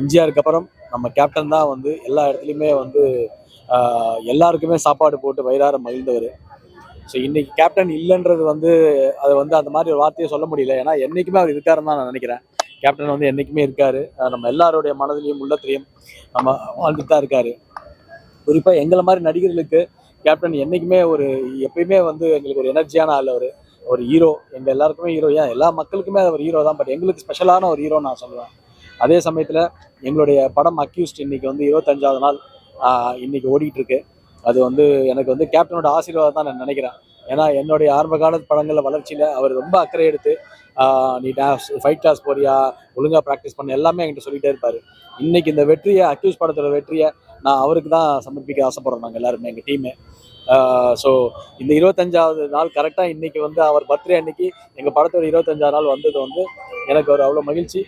எம்ஜிஆருக்கு அப்புறம் நம்ம கேப்டன் தான் வந்து எல்லா இடத்துலையுமே வந்து எல்லாருக்குமே சாப்பாடு போட்டு வயிறார மகிழ்ந்தவர். ஸோ இன்னைக்கு கேப்டன் இல்லைன்றது வந்து அது வந்து அந்த மாதிரி ஒரு வார்த்தையை சொல்ல முடியல. ஏன்னா என்னைக்குமே அவர் இருக்காருன்னு தான் நான் நினைக்கிறேன். கேப்டன் வந்து என்னைக்குமே இருக்காரு. நம்ம எல்லாருடைய மனதிலையும் உள்ளத்திலையும் நம்ம வாழ்ந்துட்டு தான் இருக்காரு. குறிப்பாக எங்களை மாதிரி நடிகர்களுக்கு கேப்டன் என்னைக்குமே எப்பயுமே வந்து எங்களுக்கு ஒரு எனர்ஜியான ஆள். ஒரு ஹீரோ, எங்கள் எல்லாருக்குமே ஹீரோ. ஏன் எல்லா மக்களுக்குமே ஒரு ஹீரோ தான், பட் எங்களுக்கு ஸ்பெஷலான ஒரு ஹீரோன்னு நான் சொல்லுவேன். அதே சமயத்தில் எங்களுடைய படம் அக்யூஸ்ட் இன்னைக்கு வந்து 25வது நாள் இன்னைக்கு ஓடிட்டு இருக்கு. அது வந்து எனக்கு வந்து கேப்டனோட ஆசீர்வாதம் தான் நான் நினைக்கிறேன். ஏன்னா என்னுடைய ஆரம்ப கால படங்களில் வளர்ச்சியில் அவர் ரொம்ப அக்கறை எடுத்து நீ ஃபைட் கிளாஸ் போறியா, ஒழுங்காக ப்ராக்டிஸ் பண்ண, எல்லாமே என்கிட்ட சொல்லிகிட்டே இருப்பார். இன்னைக்கு இந்த வெற்றியை, அக்யூஸ் படத்தோட வெற்றியை நான் அவருக்கு தான் சமர்ப்பிக்க ஆசைப்படுறோம் நாங்கள் எல்லாருமே, எங்கள் டீமு. ஸோ இந்த 25வது நாள் கரெக்டாக இன்னைக்கு வந்து அவர் பர்த்டே அன்னைக்கு எங்கள் படத்தோட 25வது நாள் வந்தது வந்து எனக்கு ஒரு அவ்வளோ மகிழ்ச்சி.